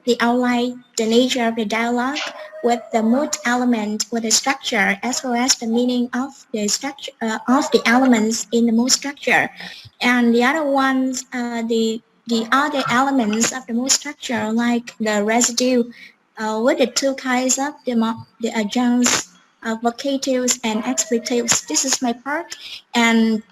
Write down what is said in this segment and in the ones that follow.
the outline, the nature of the dialogue, with the mood element, with the structure, as well as the meaning of the structure of the elements in the mood structure. And the other ones, the other elements of the mood structure, like the residue, with the two kinds of the adjuncts, vocatives and expletives. This is my part, and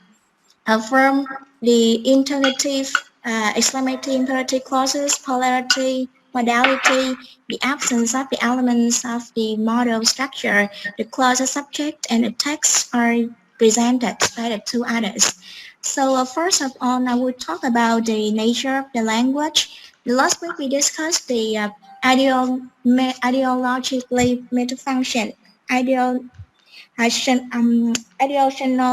from the interrogative, exclamative, imperative clauses, polarity, modality, the absence of the elements of the modal structure, the clause subject and the text are presented by the two others. So first of all, I will talk about the nature of the language. Last week we discussed the ideologically meta function, ideational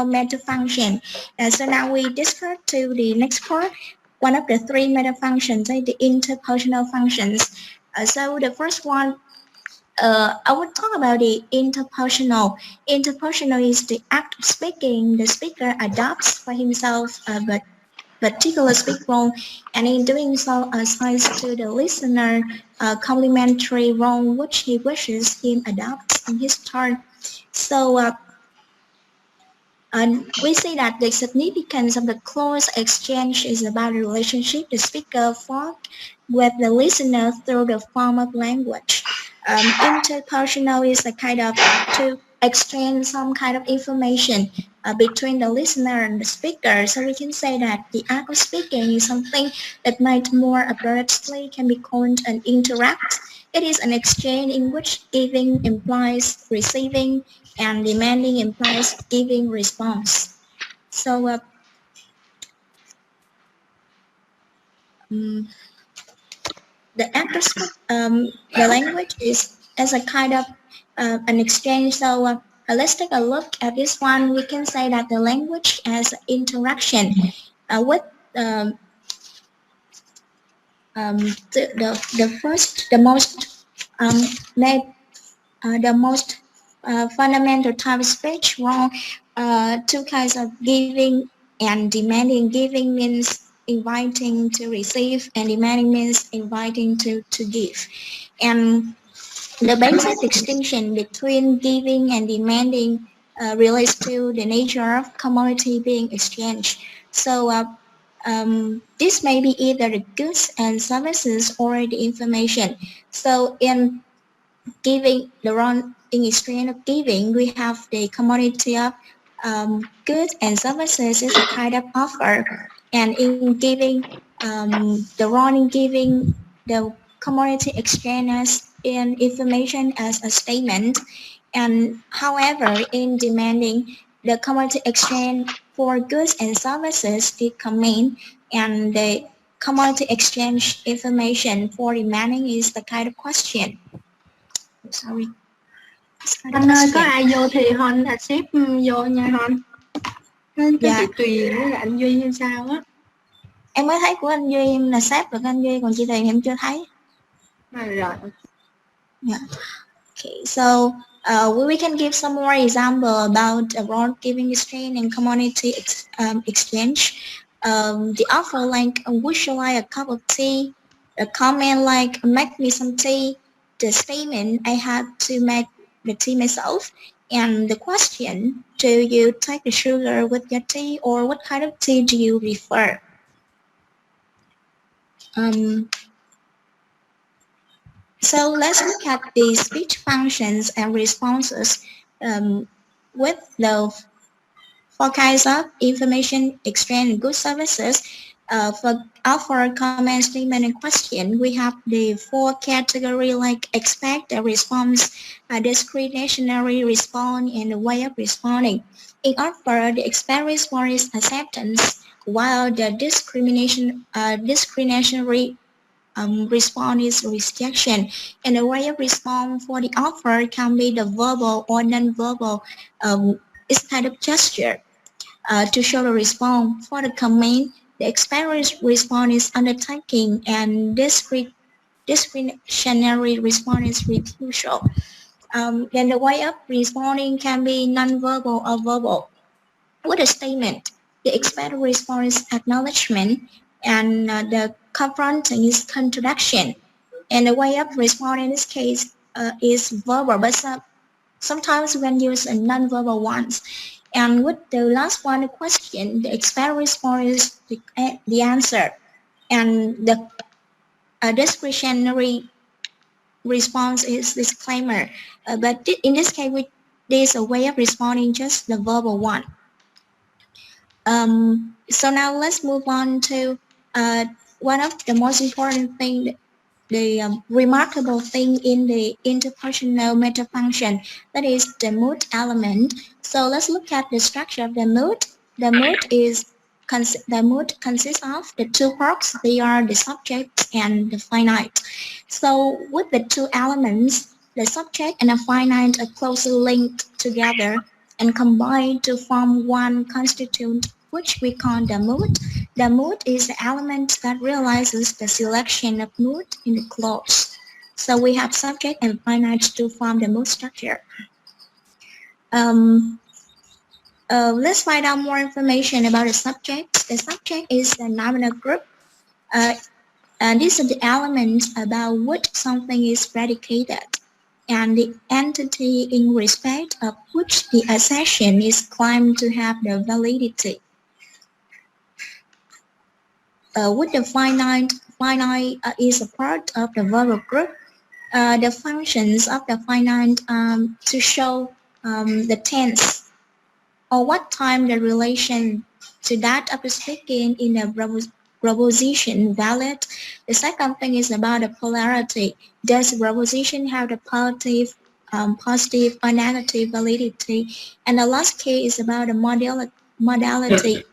meta function. So now we discuss to the next part, one of the three meta functions, the interpersonal functions. So the first one, I would talk about the interpersonal. Interpersonal is the act of speaking. The speaker adopts for himself but particular speak role, and in doing so assigns to the listener a complementary role which he wishes him adopts in his turn. So and we see that the significance of the close exchange is about the relationship the speaker forms with the listener through the form of language. Interpersonal is a kind of to exchange some kind of information between the listener and the speaker. So we can say that the act of speaking is something that might more appropriately can be called an interact. It is an exchange in which giving implies receiving and demanding implies giving response. So the the language is as a kind of an exchange. So let's take a look at this one. We can say that the language as interaction with the most fundamental type of speech. Well, two kinds of giving and demanding. Giving means inviting to receive, and demanding means inviting to give. And the basic distinction between giving and demanding relates to the nature of commodity being exchanged. So this may be either the goods and services or the information. So in giving, in exchange of giving, we have the commodity of goods and services is a kind of offer, and in giving, in giving, the commodity exchange as in information as a statement, and however in demanding, the commodity exchange for goods and services is command, and the commodity exchange information for demanding is the kind of question. Sorry. Anh ơi, có ai vô thì Hon accept vô nha Hon. Cái chị Tuyền với anh Duy hay sao á? Em mới thấy của anh Duy em là sếp được anh Duy, còn chị Tuyền em chưa thấy. Rồi. Yeah. Okay, so we can give some more example about role giving exchange and commodity exchange. The offer like, would you like a cup of tea? A comment like, make me some tea. The statement, I had to make the tea myself. And the question, do you take the sugar with your tea, or what kind of tea do you prefer? So let's look at the speech functions and responses with the four kinds of information exchange and good services. For offer, comment, statement, and question, we have the four categories like expect, a response, a discretionary response, and a way of responding. In offer, the expect response is acceptance, while the discretionary response is rejection. And the way of response for the offer can be the verbal or non-verbal. It's kind of gesture to show the response. For the comment, the expected response is undertaking, and discretionary response is refusal. Then the way of responding can be non-verbal or verbal. With a statement, the expected response is acknowledgement, and the confronting is contradiction. And the way of responding in this case is verbal, but sometimes we can use a non-verbal ones. And with the last one, the question, the expected response is the answer, and the discretionary response is disclaimer. But in this case, there's a way of responding just the verbal one. So now let's move on to one of the most important thing, the remarkable thing in the interpersonal meta function, that is the mood element. So let's look at the structure of the mood. The mood consists of the two parts. They are the subject and the finite. So with the two elements, the subject and the finite are closely linked together and combined to form one constituent, which we call the mood. The mood is the element that realizes the selection of mood in the clause. So we have subject and finite to form the mood structure. Let's find out more information about the subject. The subject is the nominal group. And these are the elements about which something is predicated, and the entity in respect of which the assertion is claimed to have the validity. With the finite is a part of the verbal group. The functions of the finite to show the tense or what time the relation to that of the speaking in a proposition valid. The second thing is about the polarity. Does the proposition have the positive or negative validity? And the last case is about the modality.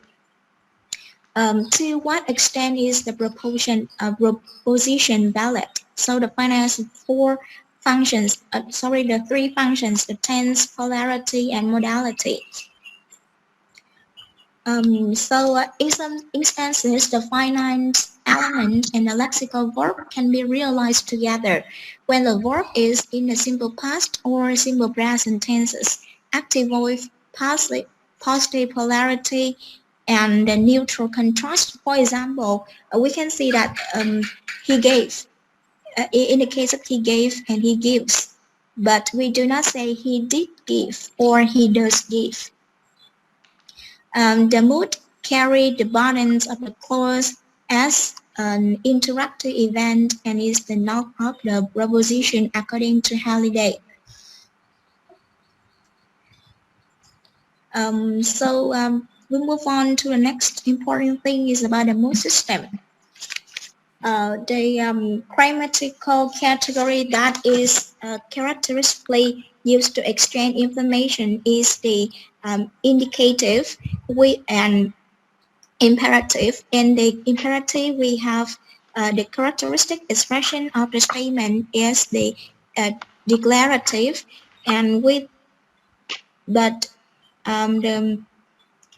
To what extent is the proposition valid? So the finite has the three functions, the tense, polarity, and modality. In some instances, the finite element and the lexical verb can be realized together when the verb is in the simple past or simple present tenses, active voice, positive polarity, and the neutral contrast. For example, we can see that he gave. In the case of he gave and he gives, but we do not say he did give or he does give. The mood carries the burdens of the clause as an interactive event and is the noun of the proposition according to Halliday. We move on to the next important thing is about the mood system. The grammatical category that is characteristically used to exchange information is the indicative and imperative. In the imperative, we have the characteristic expression of the statement is the declarative, and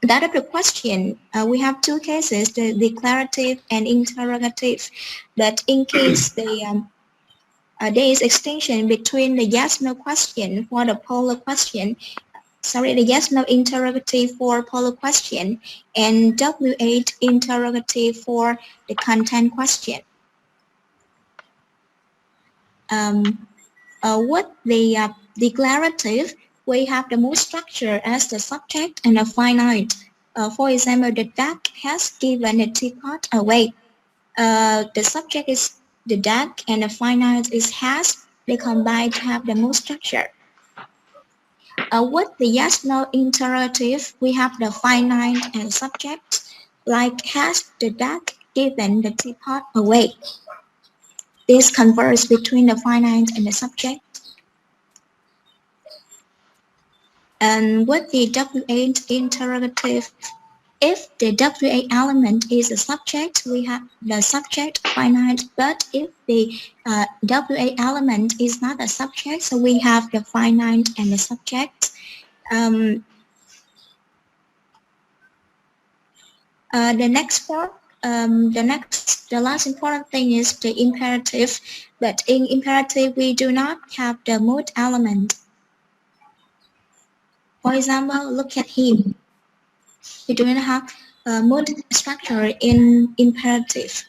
that of the question, we have two cases, the declarative and interrogative. But in case there is extinction between the yes/no question for the polar question, the yes/no interrogative for polar question, and W8 interrogative for the content question. With the declarative, we have the mood structure as the subject and the finite. For example, the duck has given the teapot away. The subject is the duck and the finite is has. They combine to have the mood structure. With the yes/no interrogative, we have the finite and subject, like has the duck given the teapot away. This converse between the finite and the subject. And with the W8 interrogative, if the W8 element is a subject, we have the subject finite, but if the W8 element is not a subject, so we have the finite and the subject. The last important thing is the imperative, but in imperative we do not have the mood element. For example, look at him. We do not have a mood structure in imperative.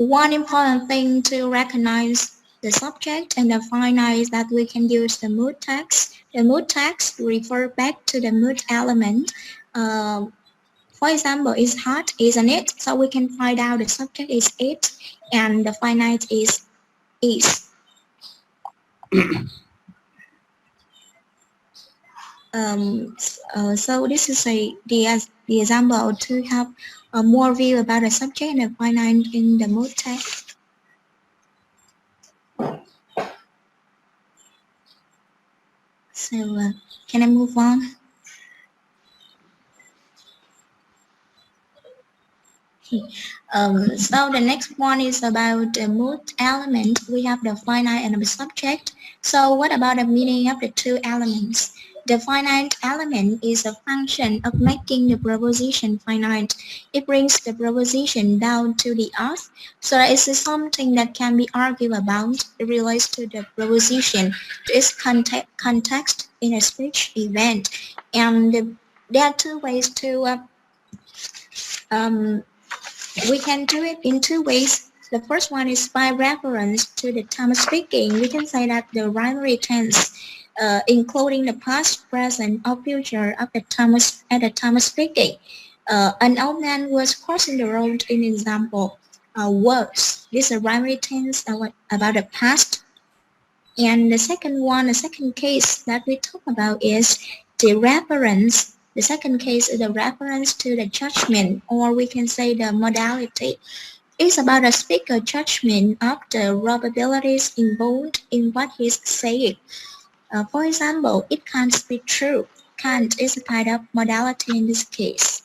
one important thing to recognize the subject and the finite is that we can use the mood text. The mood text refer back to the mood element. For example, it's hot, isn't it? So we can find out the subject is it and the finite is. So this is the example to have a more view about the subject and the finite in the mood text. So can I move on? So the next one is about the mood element. We have the finite and the subject. So what about the meaning of the two elements? The finite element is a function of making the proposition finite. It brings the proposition down to the earth. So it is something that can be argued about. It relates to the proposition, to its context in a speech event. And there are two ways to we can do it in two ways. The first one is by reference to the time of speaking. We can say that the primary tense, including the past, present, or future of the time at the time of speaking. An old man was crossing the road in example. Was. This is a primary tense about the past. And the second case that we talk about is the reference. The second case is the reference to the judgment, or we can say the modality. It's about a speaker judgment of the probabilities involved in what he's saying. For example, it can't be true. Can't is a kind of modality in this case.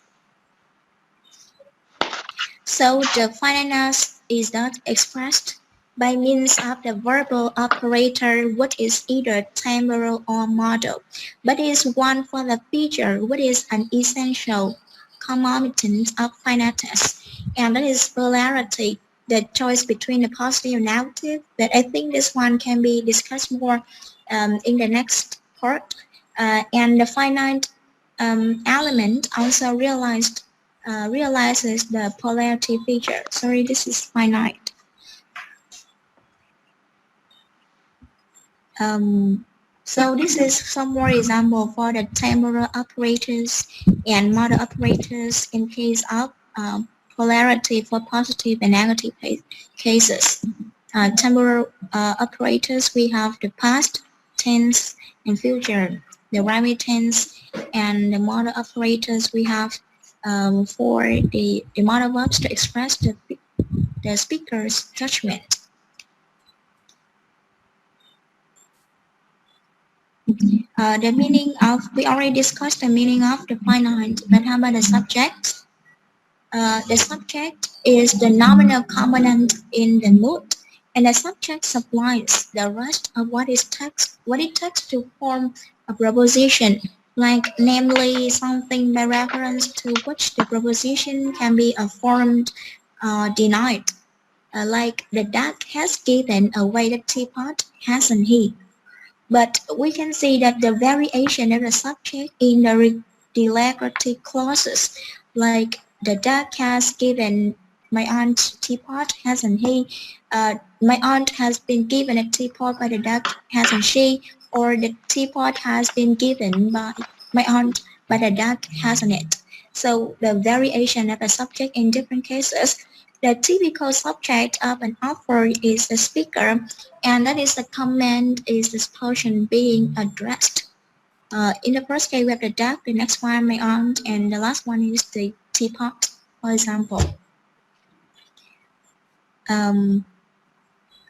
So the finiteness is not expressed by means of the verbal operator, which is either temporal or modal, but is one for the feature, which is an essential concomitant of finiteness, and that is polarity, the choice between the positive and negative. But I think this one can be discussed more in the next part. And the finite element also realizes the polarity feature. Sorry, this is finite. So this is some more example for the temporal operators and modal operators in case of polarity for positive and negative cases. Temporal operators, we have the past tense and future, the primary tense, and the modal operators we have for the modal verbs to express the speaker's judgment. The meaning of, we already discussed the meaning of the finite, but how about the subject? The subject is the nominal component in the mood, and the subject supplies the rest of what it takes to form a proposition, like namely something by reference to which the proposition can be affirmed or denied. Like the dog has given away the teapot, hasn't he? But we can see that the variation of the subject in the declarative clauses, like the dog has given my aunt teapot, hasn't he? My aunt has been given a teapot by the dog, hasn't she? Or the teapot has been given by my aunt by the dog, hasn't it? So the variation of a subject in different cases. The typical subject of an offer is the speaker, and that is the comment is this person being addressed. In the first case we have the dog, the next one my aunt, and the last one is the teapot, for example.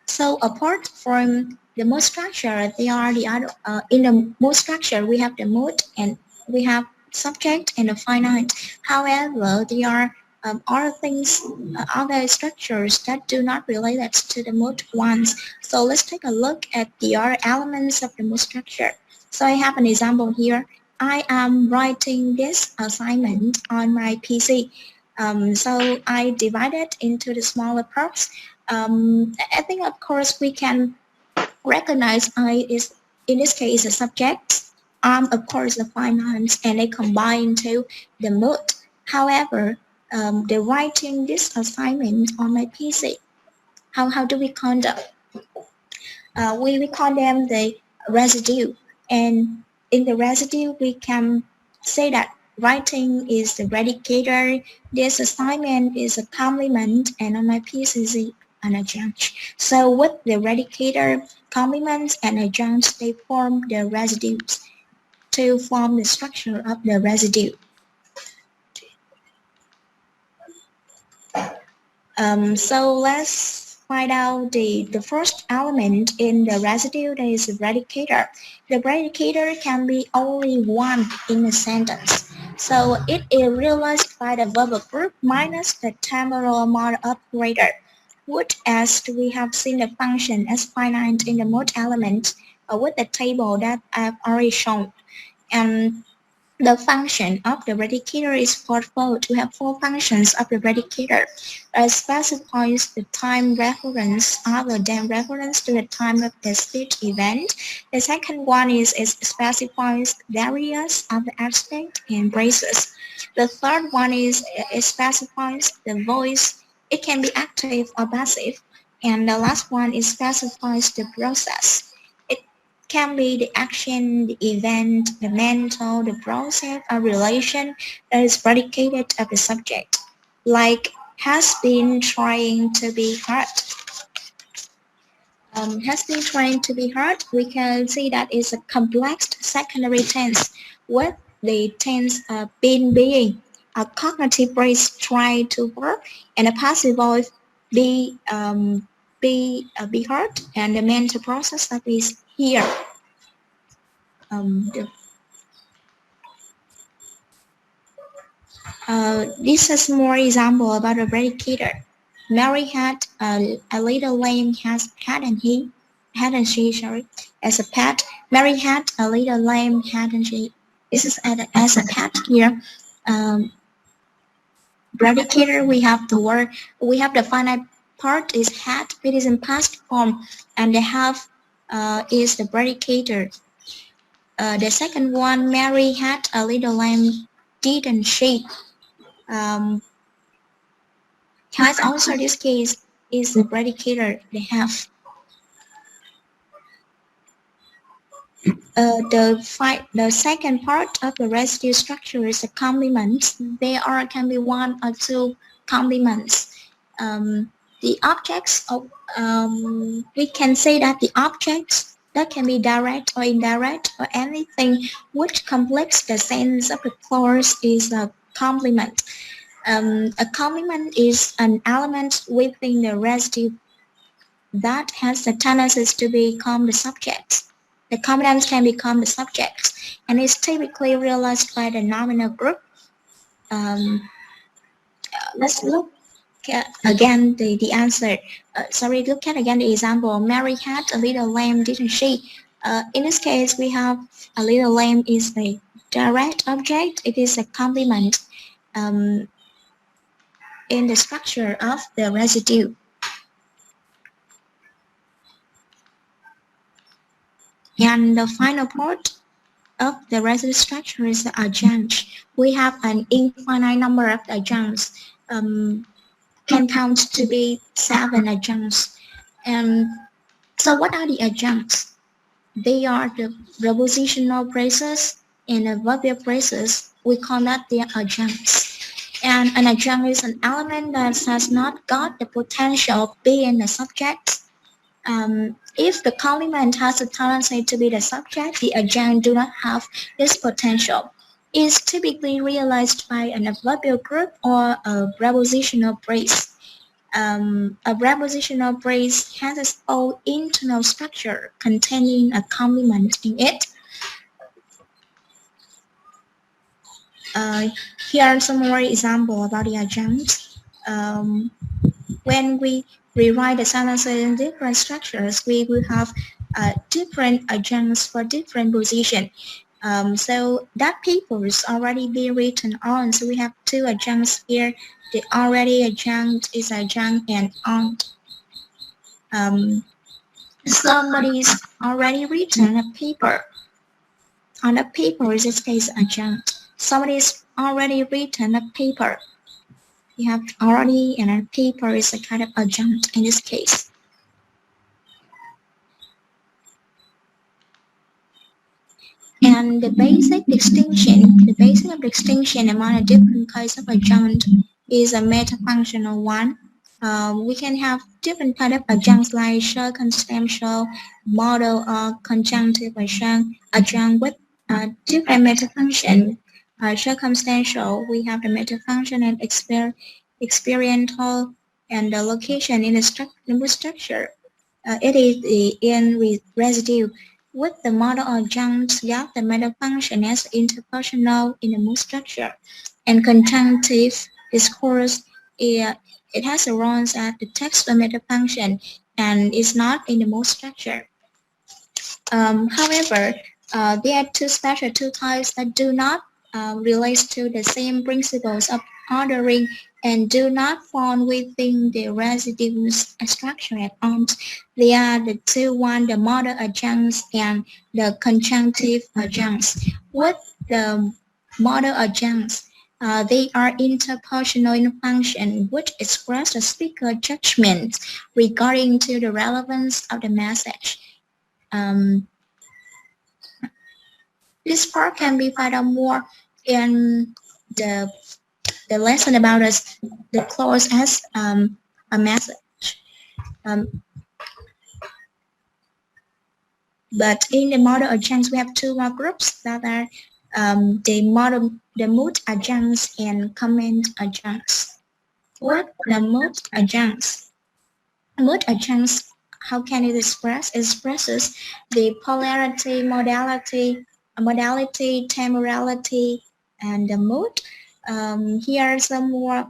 So apart from the mood structure, they are the other. In the mood structure, we have the mood and we have subject and the finite. However, there are other things, other structures that do not relate to the mood ones. So let's take a look at the other elements of the mood structure. So I have an example here. I am writing this assignment on my PC. So I divide it into the smaller parts. I think of course we can recognize I is in this case a subject. Of course the finance, and they combine to the mood. However, the writing this assignment on my PC How do we call them? We call them the residue, and in the residue we can say that writing is the predicator, this assignment is a complement, and on my piece is an adjunct. So with the predicator, complements, and adjuncts, they form the residues to form the structure of the residue. So let's find out the first element in the residue, that is the predicator. The predicator can be only one in a sentence. So it is realized by the verbal group minus the temporal modal operator, which, as we have seen the function as finite in the mode element with the table that I've already shown. And the function of the predicator is fourfold. We have four functions of the predicator. It specifies the time reference other than reference to the time of the speech event. The second one is it specifies various other aspects and phrases. The third one is it specifies the voice. It can be active or passive. And the last one is specifies the process. Can be the action, the event, the mental, the process, or relation that is predicated of the subject, like has been trying to be heard. Has been trying to be heard, we can see that is a complex secondary tense with the tense been being, a cognitive phrase try to work, and a passive voice be heard, and the mental process that is here. This is more example about a predicator. Mary had a little lamb, hadn't she? Sorry, as a pet. Mary had a little lamb, hadn't she? This is as a pet here. Predicator. We have the word. We have the finite part is had. It is in past form, and the have is the predicator. The second one, Mary had a little lamb, didn't she? Has also this case is the predicator, they have. The second part of the residue structure is the complements. There can be one or two complements. The objects of we can say that the objects that can be direct or indirect or anything which completes the sense of the clause is a complement. A complement is an element within the residue that has the tendency to become the subject. The complements can become the subject, and is typically realized by the nominal group. Let's look at again the answer. Look at again the example. Mary had a little lamb, didn't she? In this case, we have a little lamb is a direct object. It is a complement in the structure of the residue. And the final part of the residue structure is the adjunct. We have an infinite number of adjuncts. Can count to be 7 adjuncts. And so what are the adjuncts? They are the prepositional phrases and the verbal phrases. We call that the adjuncts. And an adjunct is an element that has not got the potential of being the subject. If the complement has a tendency to be the subject, the adjunct do not have this potential. It is typically realized by an adverbial group or a prepositional phrase. A prepositional phrase has its own internal structure containing a complement in it. Here are some more examples about the adjuncts. When we rewrite the sentences in different structures, we will have different adjuncts for different positions. So that paper is already being written on. So we have 2 adjuncts here. The already adjunct is adjunct and on. Somebody's already written a paper. On a paper, in this case, adjunct. Somebody's already written a paper. You have already, and a paper is a kind of adjunct in this case. And the basic of distinction among the different kinds of adjunct is a metafunctional one. We can have different kind of adjuncts like circumstantial, modal, or conjunctive adjunct with different metafunction. Circumstantial, we have the metafunction and experiential, and the location in the structure. It is the in residue. With the model adjuncts, yeah, the metafunction as interpersonal in the mood structure, and conjunctive discourse, it has a role as the text or metafunction and is not in the mood structure. However, there are two types that do not relate to the same principles of ordering and do not fall within the residue structure at all. They are the two one, the modal adjuncts and the conjunctive adjuncts. With the modal adjuncts, they are interpersonal in function, which express the speaker judgment regarding to the relevance of the message. This part can be found out more in the lesson about the clause as a message. But in the modal adjuncts, we have two more groups that are the mood adjuncts and comment adjuncts. What the mood adjuncts? Mood adjuncts, how can it express? It expresses the polarity, modality, temporality, and the mood. Here are some more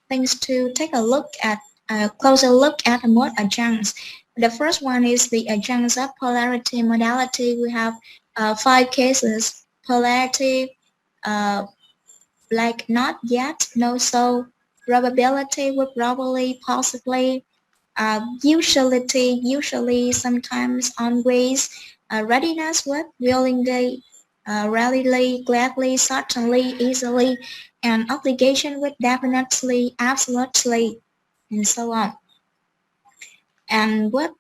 things to take a look at, a closer look at the mood adjuncts. The first one is the adjuncts of polarity and modality. We have 5 cases. Polarity, like not yet, no so, probability with probably, possibly, usually, sometimes, always, readiness with, willingly, readily, gladly, certainly, easily, and obligation with definitely, absolutely, and so on. And with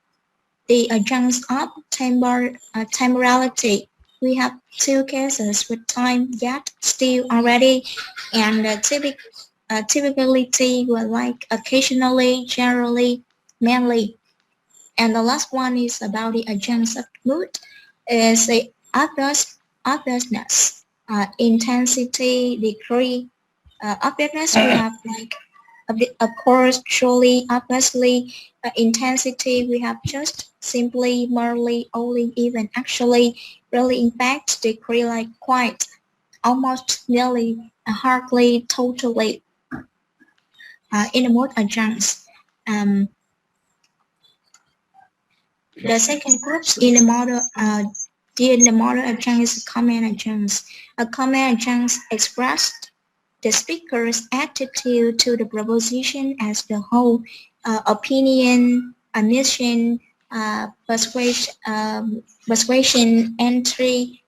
the adjuncts of temporality, we have 2 cases with time, yet, still, already, and typicality with like occasionally, generally, mainly. And the last one is about the adjuncts of mood, is the obviousness, intensity, degree. Obviousness, we have like, of course, surely, obviously. Intensity, we have just, simply, merely, only, even, actually, really, in fact. Degree, like quite, almost, nearly, hardly, totally. In the mood adjuncts. The second group in the model adjunct is comment adjuncts. A comment adjunct expressed the speaker's attitude to the proposition as the whole, opinion, admission, persuasion, entity,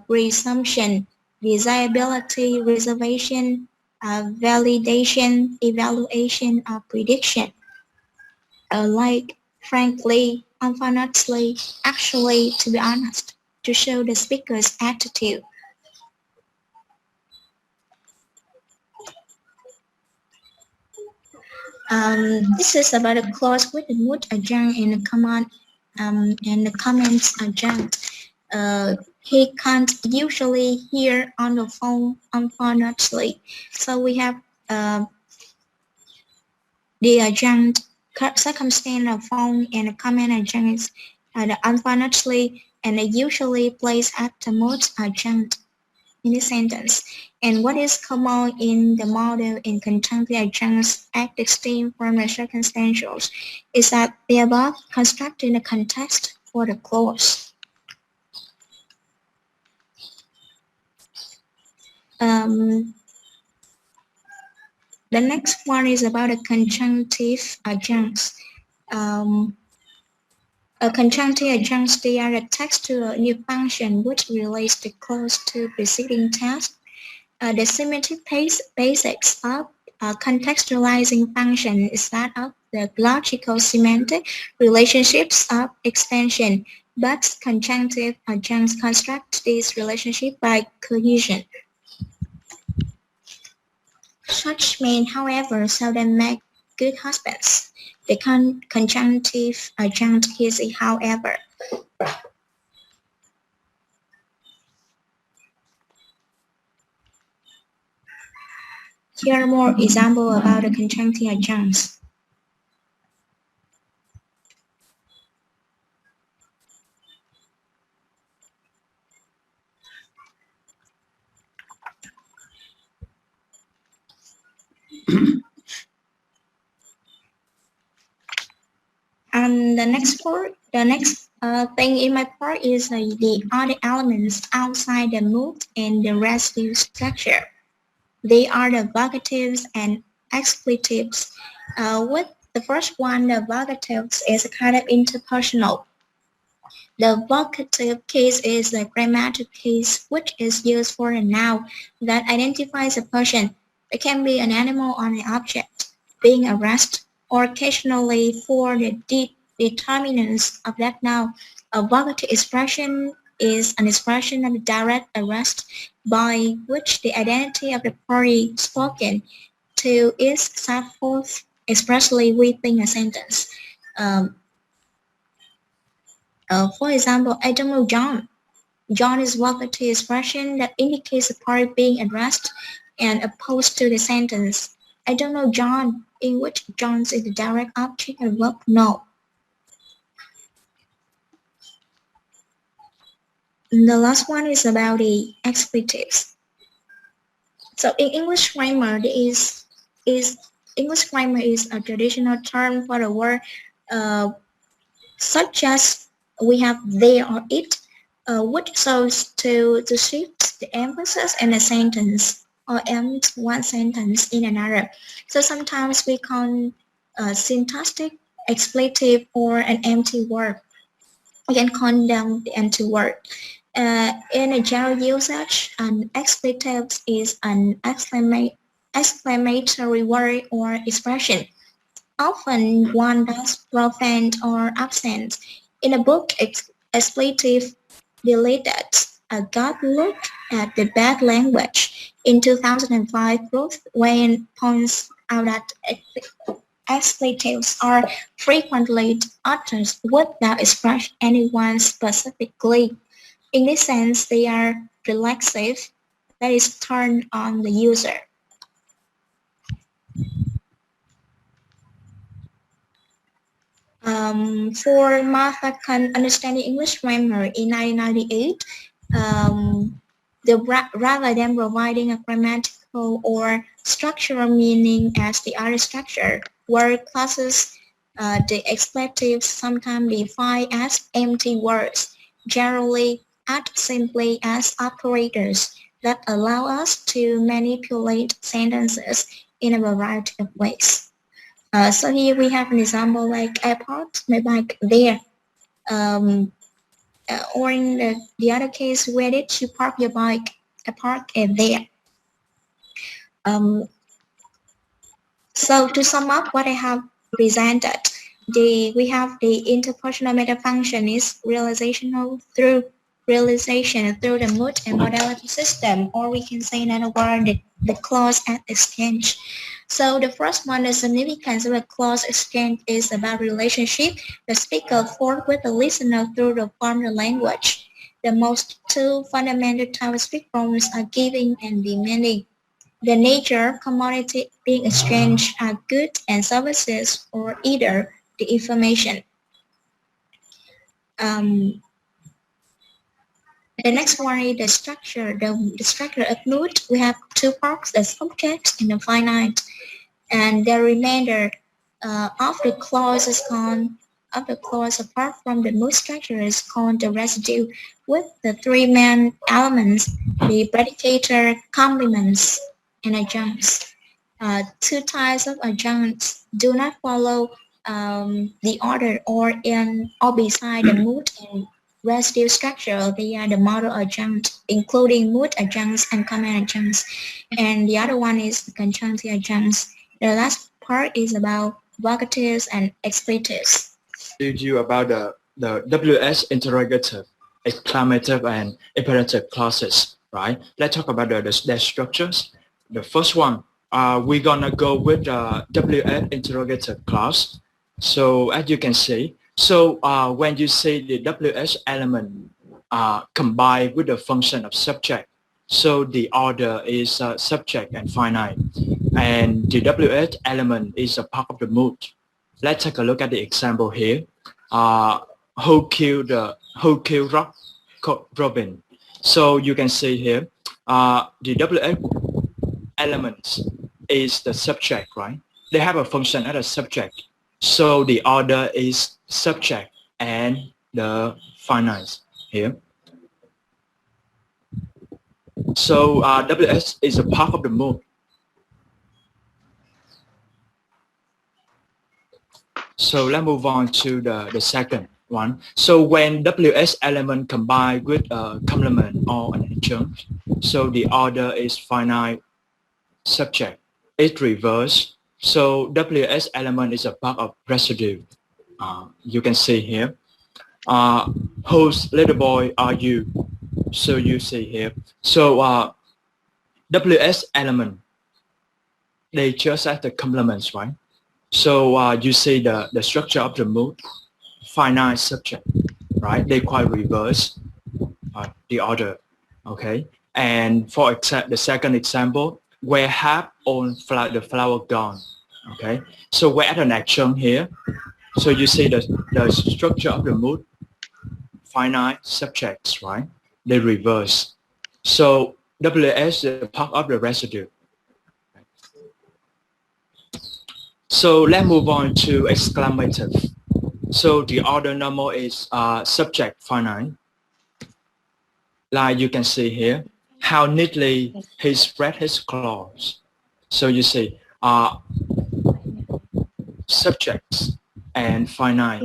presumption, desirability, reservation, validation, evaluation, or prediction. Like, frankly, unfortunately, actually, to be honest, to show the speaker's attitude. This is about a clause with the mood adjunct and the command and the comments adjunct. He can't usually hear on the phone, unfortunately. So we have the adjunct circumstance phone and the comment adjunct, the unfortunately and the usually placed at the mood adjunct in the sentence. And what is common in the model and conjunctive adjuncts act distinct from the circumstantials is that the above constructing the context for the clause. The next one is about a conjunctive adjuncts. A conjunctive adjuncts, they are attached to a new function which relates the clause to preceding task. The semantic basics of contextualizing function is that of the logical semantic relationships of expansion, but conjunctive adjuncts construct this relationship by cohesion. Such men, however, seldom make good husbands. The conjunctive adjunct is, however. Here are more examples about the conjunctive adjuncts. And the next thing in my part is the other elements outside the mood and the residue structure. They are the vocatives and expletives. With the first one, the vocatives is a kind of interpersonal. The vocative case is the grammatic case, which is used for a noun that identifies a person. It can be an animal or an object being addressed, or occasionally for the determinants of that noun. A vocative expression is an expression of direct arrest by which the identity of the party spoken to is set forth expressly within a sentence. For example, I don't know John. John is vocative expression that indicates a party being addressed and opposed to the sentence. I don't know John, in which John is the direct object of verb no. The last one is about the expletives. So in English grammar, English grammar is a traditional term for the word such as we have there or it, which serves to shift the emphasis in a sentence or end one sentence in another. So sometimes we call syntactic, expletive, or an empty word. We can call them the empty word. In a general usage, an expletive is an exclamatory word or expression. Often one that's profound or absent. In a book, expletive deleted a good look at the bad language. In 2005, Ruth Wayne points out that expletives are frequently uttered without expressing anyone specifically. In this sense, they are reflexive, that is, turned on the user. For Martha Kahn Understanding English Grammar in 1998, rather than providing a grammatical or structural meaning as the other structure, word classes, the expletives sometimes defined as empty words, generally act simply as operators that allow us to manipulate sentences in a variety of ways. So here we have an example like I parked my bike there. Or in the other case, where did you park your bike? I parked it there. So to sum up what I have presented, we have the interpersonal meta function is realization through the mood and modality system, or we can say in other words, the clause and exchange. So the first one, the significance of a clause exchange is about relationship the speaker forms with the listener through the formal language. The most two fundamental types of speech forms are giving and demanding. The nature commodity being exchanged are goods and services or either the information. The next one is the structure. The structure of mood. We have two parts, the subject and the finite. And the remainder of the clause apart from the mood structure is called the residue, with the three main elements, the predicator, complements, and adjuncts. Two types of adjuncts do not follow the order or beside the mood residue structure via the modal adjunct, including mood adjuncts and command adjuncts. And the other one is the conjunctive adjuncts. The last part is about vocatives and expletives. You about the WS interrogative, exclamative, and imperative clauses, right? Let's talk about their structures. The first one, we're gonna go with the WS interrogative clause. So as you can see, so when you say the WS element combined with the function of subject, so the order is subject and finite, and the WS element is a part of the mood. Let's take a look at the example here. Who killed Robin? So you can see here, the WS element is the subject, right? They have a function as a subject. So the order is subject and the finite here. So WS is a part of the mood. So let's move on to the second one. So when WS element combined with a complement or an adjunct, so the order is finite subject. It's reverse. So WS element is a part of residue. You can see here. Whose little boy are you? So you see here. So WS element, they just as the complements, right? So you see the structure of the mood, finite subject, right? They quite reverse the order, okay? And for the second example, where have on the flower gone, okay? So we're at an action here. So you see the structure of the mood, finite subjects, right? They reverse. So WS is part of the residue. So let's move on to exclamative. So the order normal is subject finite. Like you can see here, how neatly he spread his claws. So you see subjects and finite.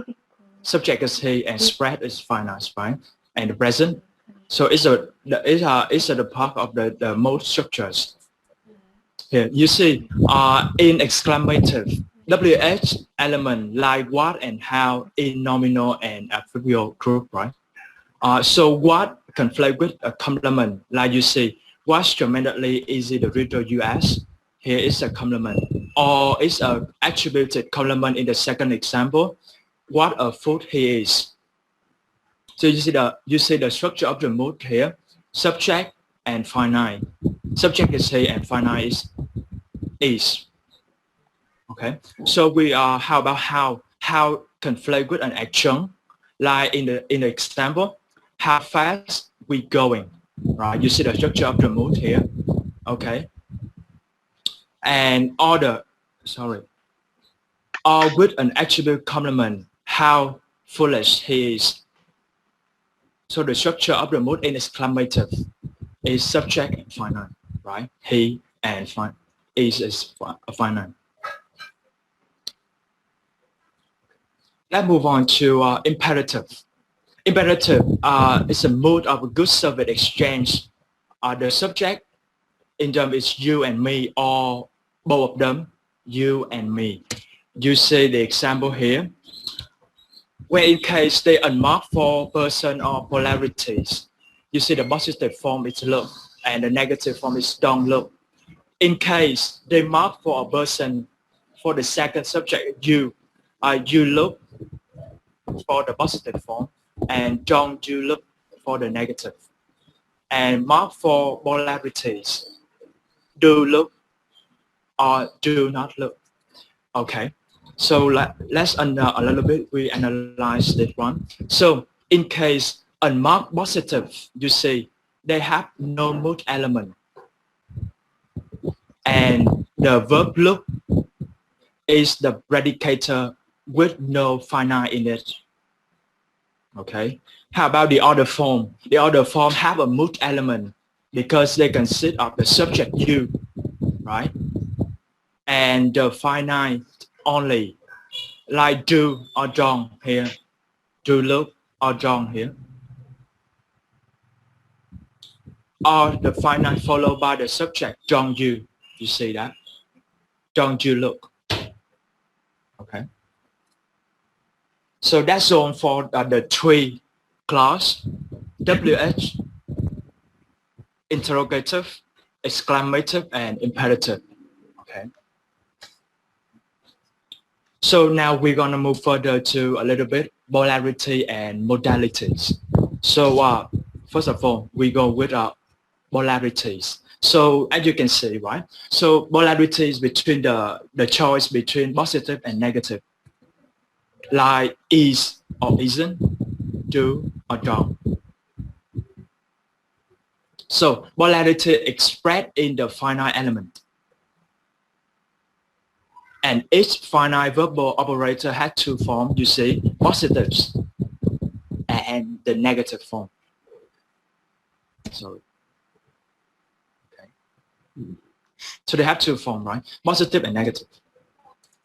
Subject is he and spread is finite, right? And the present. So it's a part of the mode structures. Here you see in exclamative, WH element like what and how in nominal and adverbial group, right? So what conflict with a complement, like you see, what's tremendously easy to read to US. Here is a complement, or it's a attributed complement in the second example. What a fool he is. So you see the structure of the mood here, subject and finite. Subject is he and finite is. Okay. So we are how about how conflict with an action, like in the example, how fast we going, right? You see the structure of the mood here. Okay. And order, or with an attribute complement, how foolish he is. So the structure of the mood in exclamative is subject and finite, right? He and is finite. Let's move on to imperative. Imperative is a mode of a good service exchange. The subject in them is you and me, or both of them, you and me. You see the example here, where in case they unmarked for person or polarities, you see the positive form is look and the negative form is don't look. In case they mark for a person for the second subject, you look for the positive form and don't you look for the negative. And mark for polarities, do look or do not look. Okay. So let's a little bit we analyze this one. So in case unmarked positive, you see they have no mood element, and the verb look is the predicator with no finite in it. Okay. How about the other form? The other form have a mood element because they consist of the subject you, right? And the finite only, like do or don't here, do look or don't here. or the finite followed by the subject, don't you? You see that? Don't you look? Okay. So that's all for the three clause, WH, interrogative, exclamative, and imperative. Okay. So now we're gonna move further to a little bit polarity and modalities. So first of all, we go with polarities. So as you can see, right? So polarity is between the choice between positive and negative, like is or isn't, do or don't. So polarity expressed in the finite element. And each finite verbal operator had two forms, you see, positives and the negative form. So, okay. So they have two forms, right? Positive and negative.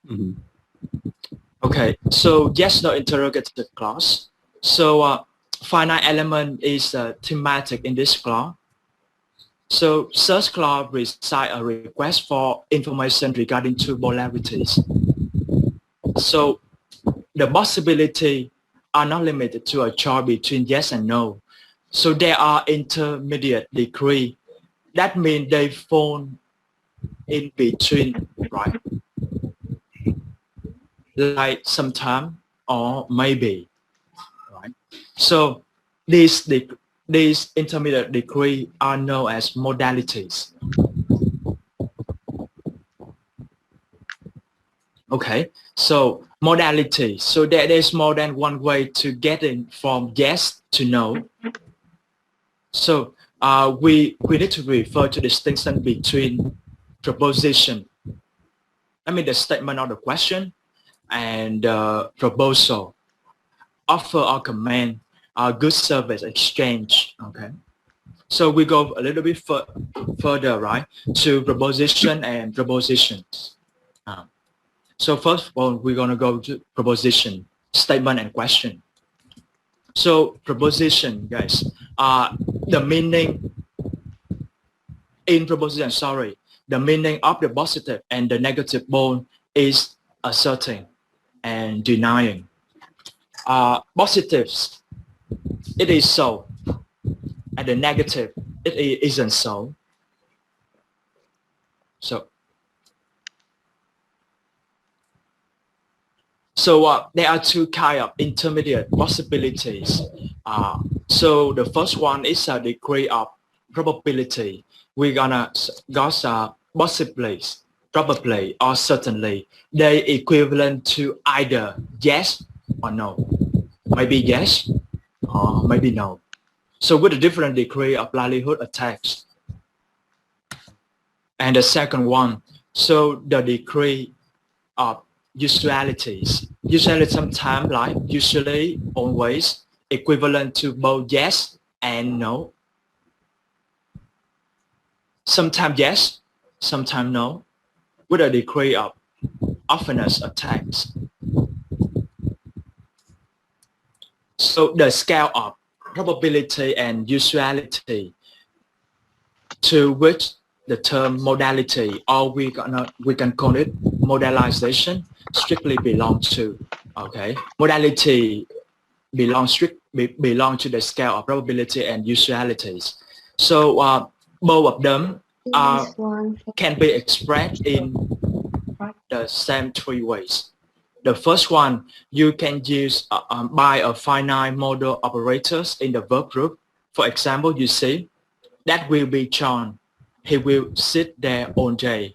Mm-hmm. Okay, so yes, no interrogative clause. So finite element is thematic in this clause. So search clause recite a request for information regarding two polarities. So the possibility are not limited to a choice between yes and no. So there are intermediate degree. That means they fall in between, right? Like sometime or maybe, right? So these intermediate degree are known as modalities. Okay, so modality. So there is more than one way to get in from yes to no. So we need to refer to distinction between proposition, I mean the statement of the question, and proposal, offer or command, good service, exchange. Okay, so we go a little bit further, right, to proposition and propositions. So first of all, we're going to go to proposition, statement and question. So proposition, guys, the meaning in proposition, the meaning of the positive and the negative bone is asserting and denying. Positives, it is so, and the negative, it isn't so. So there are two kinds of intermediate possibilities. So the first one is a degree of probability. We're gonna got possibly, probably, or certainly. They equivalent to either yes or no. Maybe yes or maybe no. So with a different degree of likelihood attached. And the second one, so the degree of usualities. Usually sometimes, like usually, always, equivalent to both yes and no. Sometimes yes, sometimes no, with a degree of oftenest attacks. So the scale of probability and usuality to which the term modality, or we can call it modalization, strictly belong to. Okay, modality belongs to the scale of probability and usualities. So both of them can be expressed in the same three ways. The first one, you can use by a finite model operators in the verb group. For example, you see, that will be John. He will sit there all day.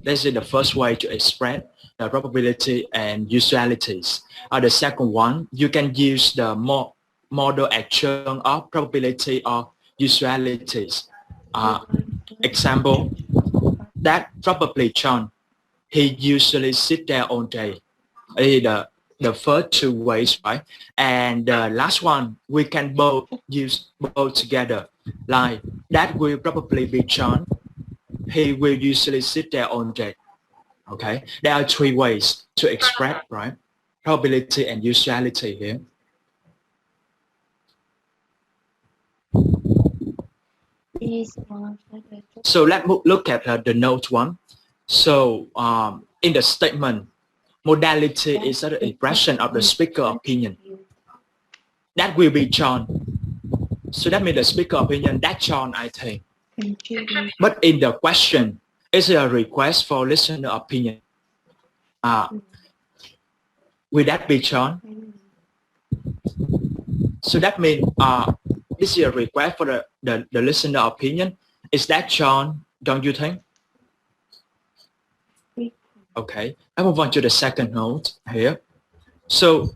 This is the first way to express the probability and usualities. The second one, you can use the model action of probability or usualities. Example, that probably John, he usually sit there all day. The first two ways, right? And the last one, we can both use both together. Like, that will probably be John. He will usually sit there all day. Okay, there are three ways to express, right, probability and usuality here. So let's look at the note one. So in the statement, modality is an expression of the speaker opinion. That will be John. So that means the speaker opinion, that John, I think. But in the question, it's a request for listener opinion. Will that be John? So that means this is a request for the listener opinion. Is that John, don't you think? Okay, I move on to the second note here. So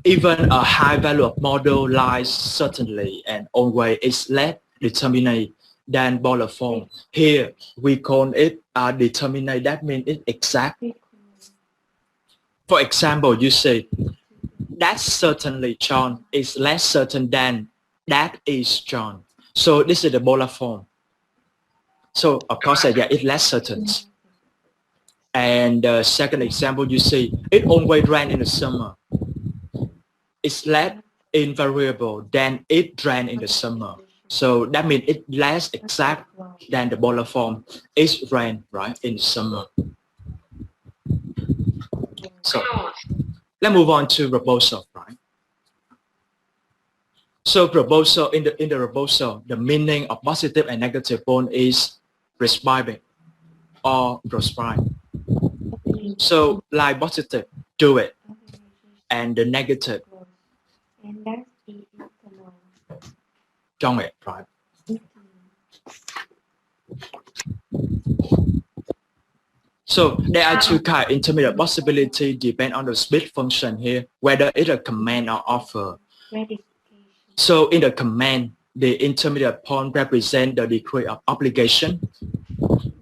even a high value of model lies certainly and always is less determinate than polar form. Here we call it determinate. That means it's exact. For example, you say that's certainly John is less certain than that is John. So this is the polar form. So of course, yeah, it's less certain. And the second example, you say it always rains in the summer. It's less invariable than it rains in the summer. So that means it's less exact than the polar form. It's rain, right, in the summer. So let's move on to proposal, right? So proposal, in the proposal, the meaning of positive and negative point is prescribing or prescribe. So like positive, do it, and the negative, don't it, right? So there are two kinds of intermediate possibility depend on the speech function here, whether it's a command or offer. So in the command, the intermediate point represent the degree of obligation.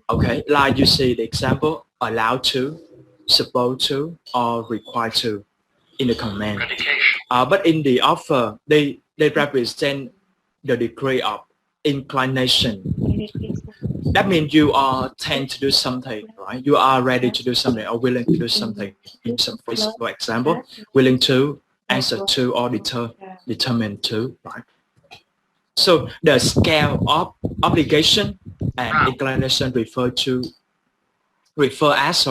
Okay, like you see the example, allowed to, supposed to, or required to in the command. But in the offer, they represent the degree of inclination. That means you are tend to do something, right? You are ready to do something or willing to do something. In some, for example, willing to, answer to, or determined to, right? So the scale of obligation and inclination refer as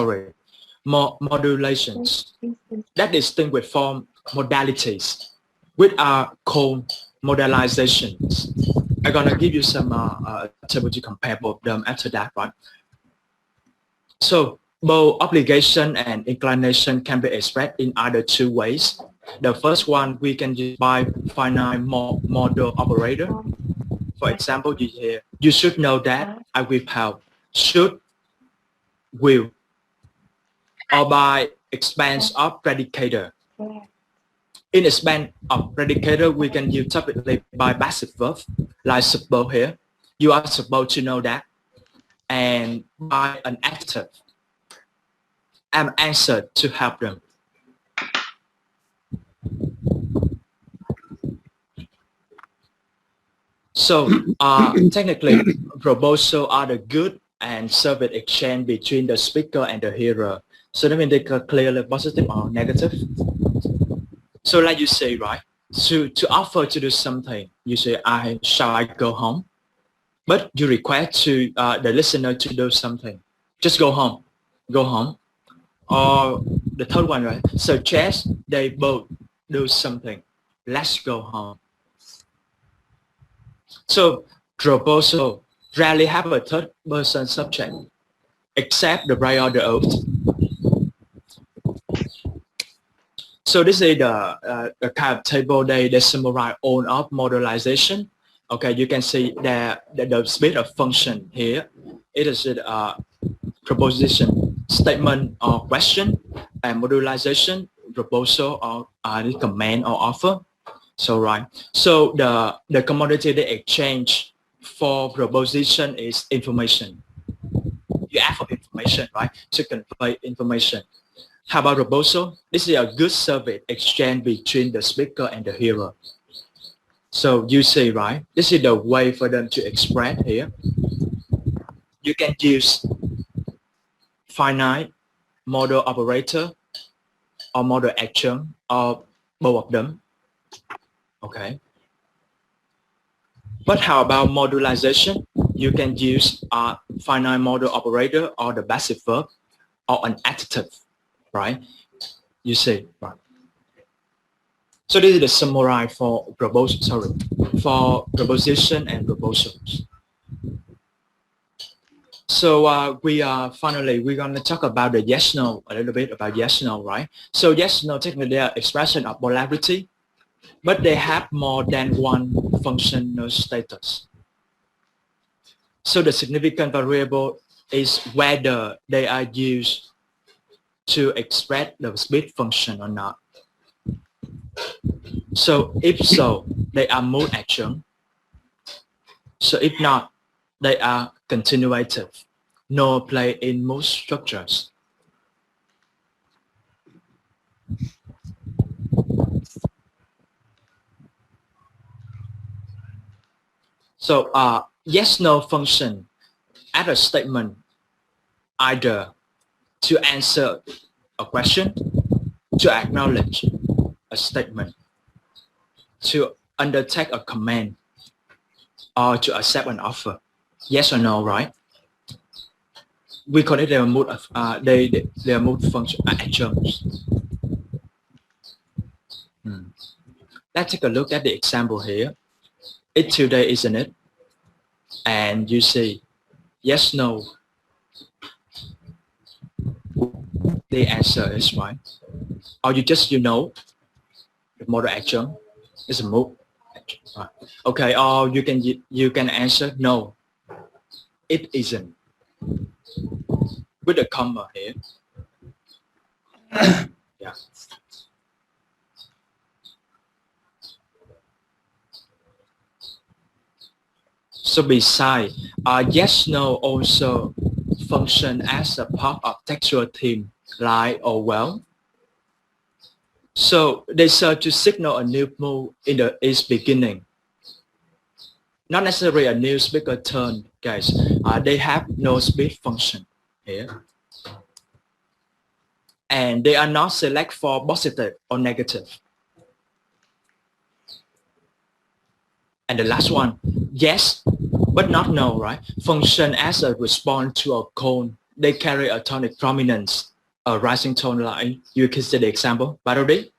modulations that distinguish from modalities, which are called modalizations. I'm gonna give you some table to compare both of them after that, right? So both obligation and inclination can be expressed in either two ways. The first one we can use by finite model operator. For example, you should know that I will help. Should, will, or by expanse of predicator. In expanse of predicator, we can use typically by passive verb, like suppose here. You are supposed to know that. And by an adjective, I'm answered to help them. So technically, proposal are the good and service exchange between the speaker and the hearer. So that means they are clearly positive or negative. So like you say, right, to offer to do something, you say, shall I go home? But you require to the listener to do something. Just go home. Or the third one, right, suggest they both do something. Let's go home. So proposal rarely have a third person subject, except the prior the oath. So this is the kind of table they summarize all of modalization. Okay, you can see that the speed of function here. It is a proposition, statement or question, and modularization, proposal or command or offer. So right. So the commodity they exchange for proposition is information. You ask for information, right? To convey information. How about proposal? This is a good service exchange between the speaker and the hearer. So you see, right? This is the way for them to express here. You can use finite, model operator, or model action, or both of them. Okay. But how about modularization? You can use a finite modal operator or the passive verb or an adjective, right? You see, right? So this is the summary for for proposition and proposals. So we are finally we're gonna talk about the yes/no a little bit about yes/no, right? So yes/no technically they are expression of polarity, but they have more than one functional status. So the significant variable is whether they are used to express the speech function or not. So if so, they are mood action. So if not, they are continuative. No play in mood structures. So yes/no function add a statement either to answer a question, to acknowledge a statement, to undertake a command, or to accept an offer. Yes or no, right? We call it their mood of their mood function actions. Let's take a look at the example here. It's today, isn't it? And you see, yes, no. The answer is right. Or you know, the modal action is a mood action. Right. Okay, or you can answer no. It isn't. With a comma here. Yeah. So besides, yes, no also function as a part of textual theme, like or well. So they serve to signal a new mood in its beginning. Not necessarily a new speaker turn, guys. They have no speech function here. And they are not select for positive or negative. And the last one, yes, but not no, right? Function as a response to a cone. They carry a tonic prominence, a rising tone line. You can see the example, Polarity.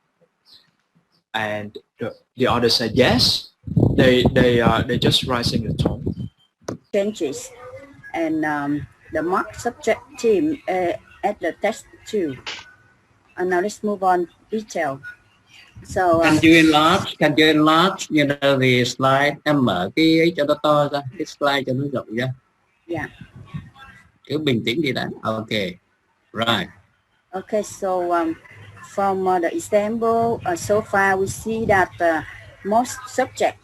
And the other said yes, they just rising the tone. Changes, and the mark subject theme at the text too. And now let's move on detail. So can you enlarge you know the slide, em mở cái ấy cho nó to ra, cái slide cho nó rộng ra. Yeah. Cứ bình tĩnh đi đã. Okay, right. Okay, so from the example so far we see that most subjects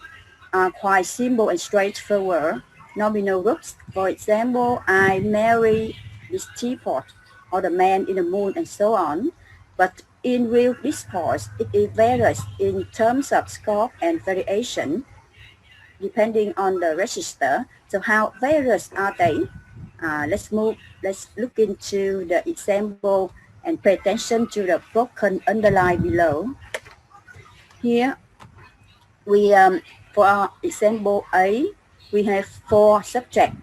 are quite simple and straightforward. Nominal groups, for example, I marry this teapot, or the man in the moon, and so on. But in real discourse, it varies in terms of scope and variation, depending on the register. So how various are they? Let's look into the example and pay attention to the broken underline below. Here, we for our example A, we have 4 subjects.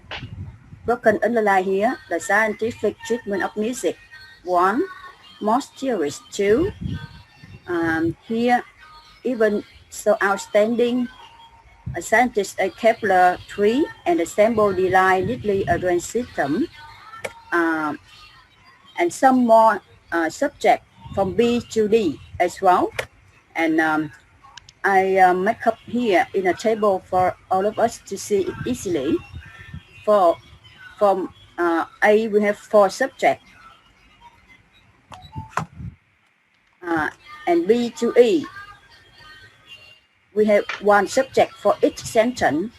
Broken underline here, the scientific treatment of music, 1. Most theories, 2. Here, even so outstanding, a scientist at Kepler, 3, and the sample design neatly arranged system, and some more subject from B to D as well. And I make up here in a table for all of us to see it easily. From A, we have 4 subjects. And B to E, we have 1 subject for each sentence.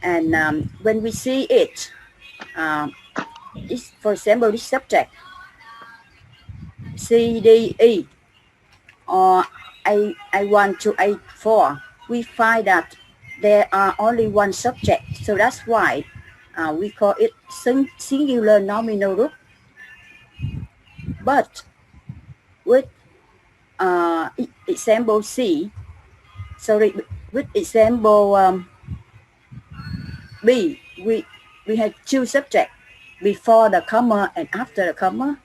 And when we see it, for example, this subject, C, D, E, or A1 to A4, we find that there are only 1 subject. So that's why we call it singular nominal group. But with example C, sorry, with example B, we have two subjects before the comma and after the comma.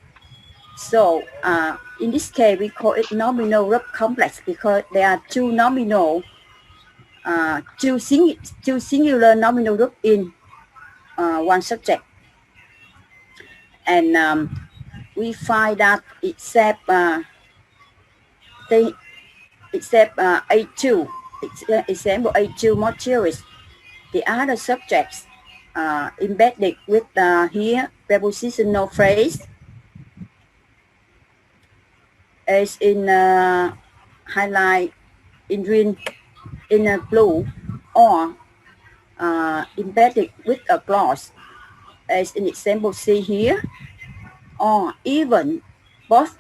So in this case, we call it nominal verb complex because there are two nominal, two singular nominal verb in one subject. And we find that except A2, example A2 materials, the other subjects embedded with here prepositional phrase as in highlight in green, in blue, or embedded with a clause as in example C here, or even both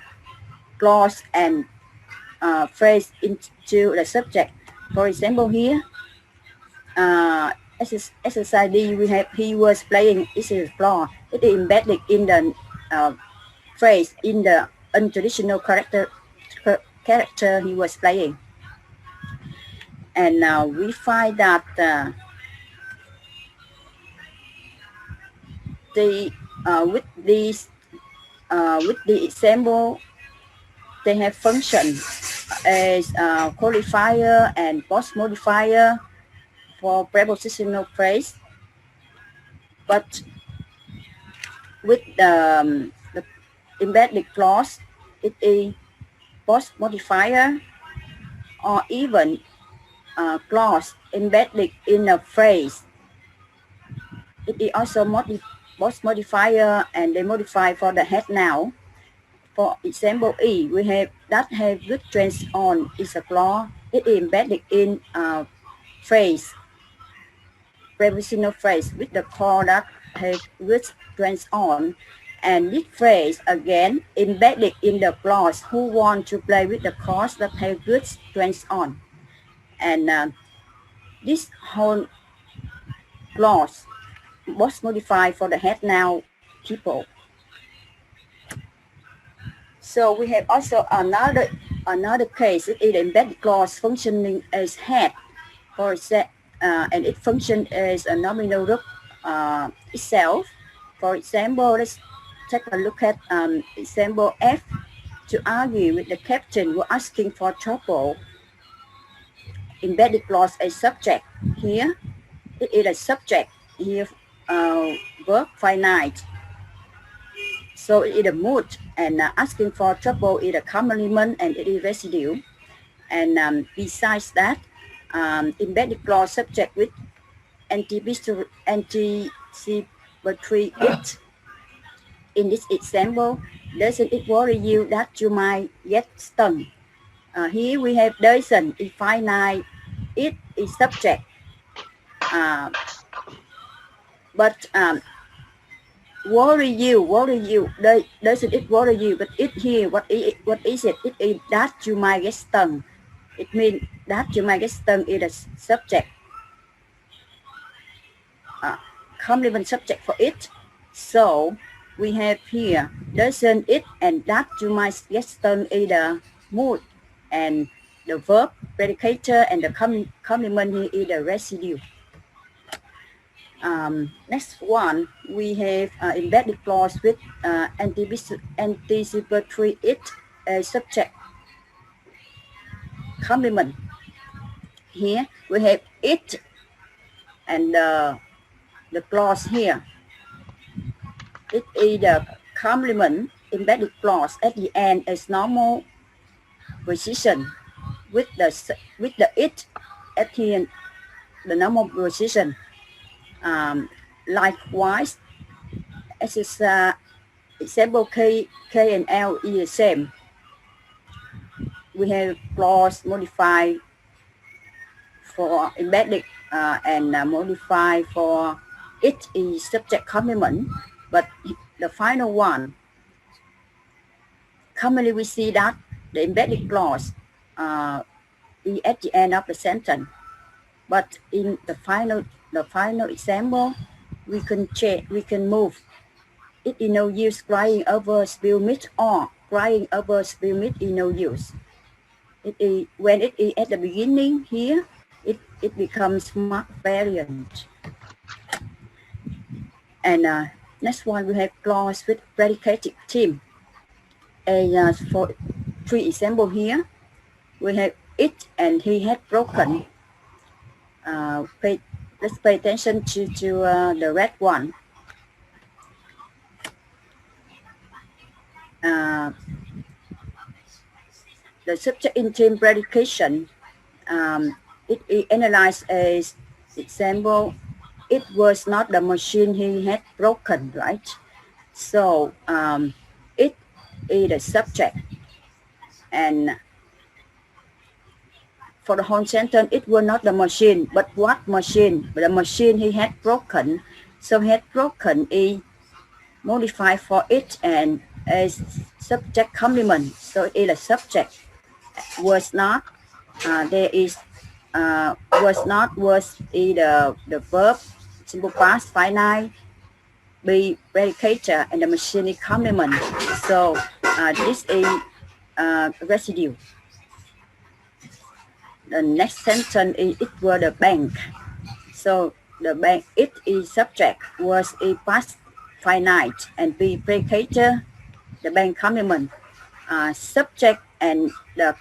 clause and phrase into the subject. For example here, exercise D, we have he was playing is a floor. It is embedded in the phrase in the untraditional character he was playing. And now we find that with the example, they have function as qualifier and post modifier for prepositional phrase, but with the embedded clause, it is post modifier or even clause embedded in a phrase. It is also post modifier, and they modify for the head noun. For example E, we have that have good trends on is a clause. It is embedded in a phrase, prepositional phrase with the clause that have good trends on, and this phrase again embedded in the clause who want to play with the clause that have good trends on. And this whole clause was modified for the head noun people. So we have also another case. It is embedded clause functioning as head, for example, and it functions as a nominal verb itself. For example, let's take a look at example F. To argue with the captain who asking for trouble. Embedded clause as subject. Here, it is a subject. Here, verb finite. So it is a mood, and asking for trouble is a complement, and it is residue. And besides that, embedded clause subject with anticipatory it. In this example, doesn't it worry you that you might get stung? Here we have doesn't, it finite, it is subject. But worry you, doesn't it worry you? But it here, what is it? It is that you might get stung. It means that you might get stung is a subject. Complement subject for it. So we have here doesn't it and that you might get stung is the mood, and the verb predicator and the complement here is the residue. Next one, we have embedded clause with anticipatory it as subject. Complement. Here we have it and the clause here. It is the complement embedded clause at the end as normal precision with the it at the end, the normal precision. Likewise, as is example K and L is the same. We have clause modified for embedded and modified for it is subject complement, but the final one, commonly we see that the embedded clause is at the end of the sentence, but in the final example, we can change, we can move. It is no use crying over spilled milk, or crying over spilled milk is no use. It is when it is at the beginning here, it becomes marked variant. And next one we have clause with predicative theme. For 3 examples here, we have it and he had broken. Let's pay attention to the red one. The subject in theme predication, it analyzed as example, it was not the machine he had broken, right? So it is the subject, and for the whole sentence, it was not the machine, but what machine? The machine he had broken. So he had broken is modified for it and as subject complement. So it is a subject. Was not. There is was not. Was is the verb, simple past, finite, be predicator, and the machine is complement. So this is residue. The next sentence is it was the bank. So the bank, it is subject, was a past finite, and be predicator, the bank complement. Subject and the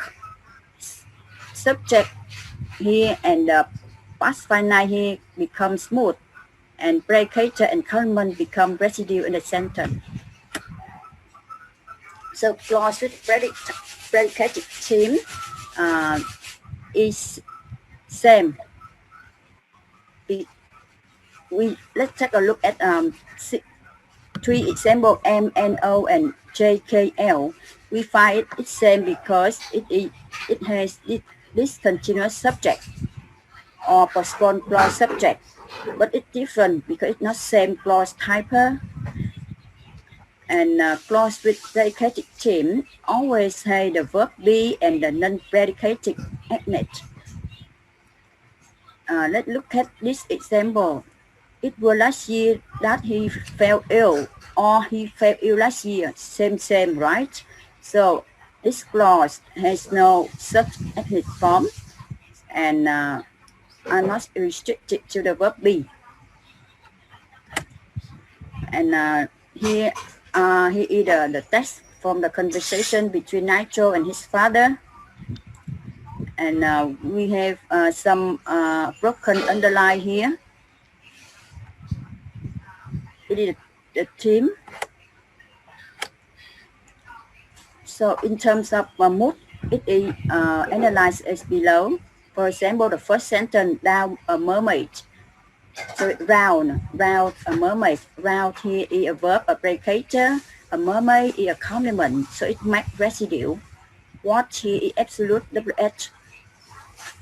subject here and the past finite here become smooth, and predicator and complement become residue in the sentence. So clause with predicative theme is same. Let's take a look at 3 examples, M, N, O, and J, K, L. We find it's same because it has this continuous subject or postponed clause subject, but it's different because it's not same clause type. And clause with predicative theme always have the verb be and the non-predicative adjective. Let's look at this example. It was last year that he fell ill, or he fell ill last year. Same, right? So this clause has no such adjective form, and I must restrict it to the verb be. And here is the text from the conversation between Nigel and his father. And we have some broken underline here. It is the theme. So in terms of mood, it is analyzed as below. For example, the first sentence, down a mermaid. So round a mermaid. Round here is a verb, a predicator. A mermaid is a complement, so it makes residue. What here is absolute WH.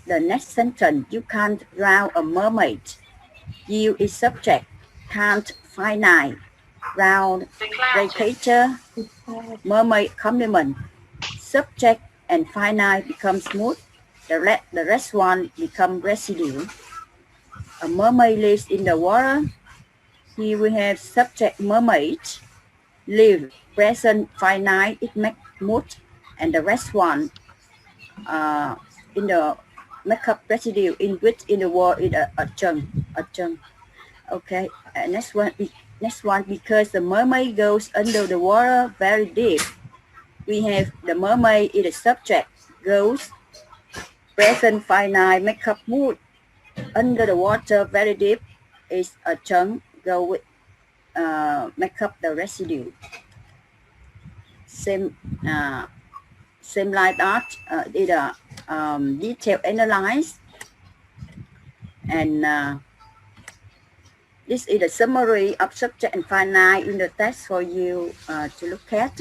The next sentence, you can't drown a mermaid. You is subject, can't finite. Round, predicator, mermaid complement. Subject and finite become smooth. The rest one become residue. A mermaid lives in the water. Here we have subject mermaid, live, present, finite, it makes mood, and the rest one in the makeup residue in which in the word is a chunk. Okay, next one, because the mermaid goes under the water very deep. We have the mermaid is the subject, goes, present, finite, makeup mood. Under the water very deep is a chunk, go with make up the residue. Same like that. Is a detailed analyze, and this is a summary of subject and finite in the text for you to look at.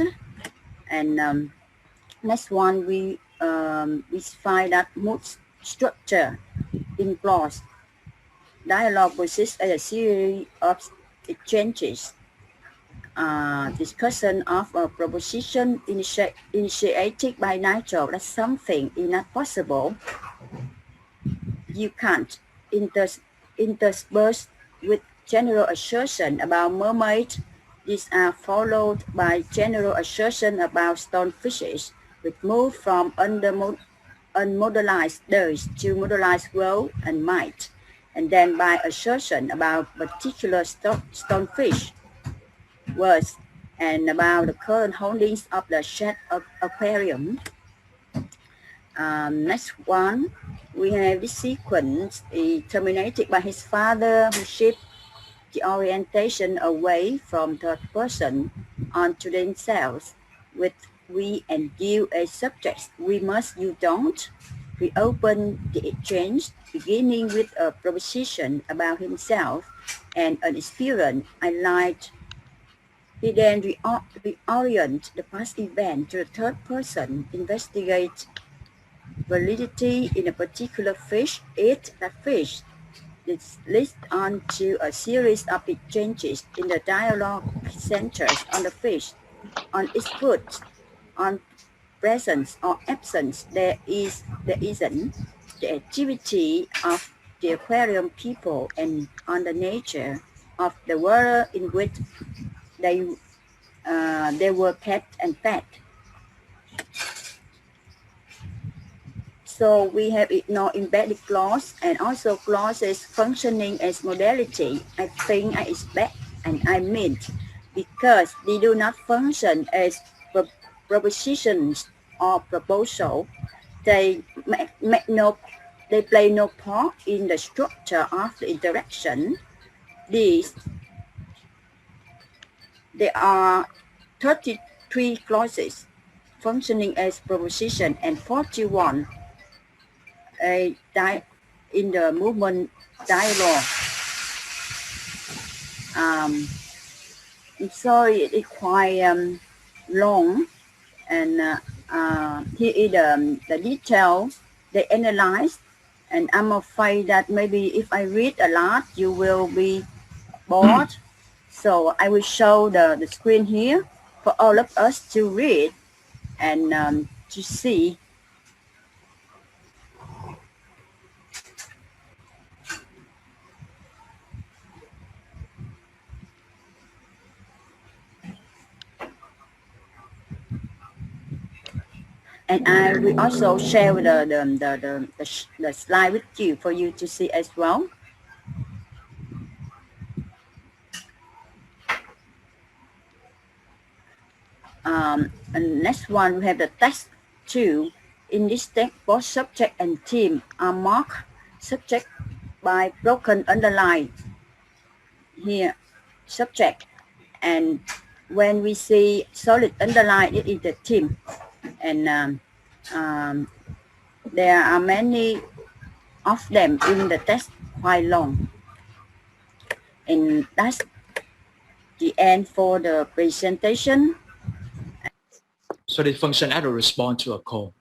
And next one, we find that mood structure in clause. Dialogue consists of a series of exchanges, discussion of a proposition initiated by Nigel that something is not possible. You can't. Interspersed with general assertion about mermaid. These are followed by general assertion about stonefishes, which move from unmodalized does to modalized will and might. and then by assertion about particular stonefish words and about the current holdings of the shed aquarium. Next one, we have this sequence terminated by his father, who shifts the orientation away from third person onto themselves with we and you as subjects. We must, you don't. We open the exchange beginning with a proposition about himself and an experience I liked. He then reorient the past event to the third person, investigate validity in a particular fish, eat that fish. This leads on to a series of exchanges in the dialogue centers on the fish, on its food, on presence or absence. There isn't the activity of the aquarium people and on the nature of the water in which they were kept and fed. So we have ignored embedded clause and also clauses functioning as modality. I think, I expect, and I meant, because they do not function as propositions or proposal. They play no part in the structure of the interaction. There are 33 clauses functioning as proposition and 41 in the movement dialogue. So it is quite long, and here is the detail they analyze, and I'm afraid that maybe if I read a lot, you will be bored. So I will show the screen here for all of us to read and to see. And I will also share the slide with you for you to see as well. And next one, we have the text 2. In this text, both subject and theme are marked subject by broken underline. Here, subject. And when we see solid underline, it is the theme. And there are many of them in the text, quite long. And that's the end for the presentation. So they function as a response to a call.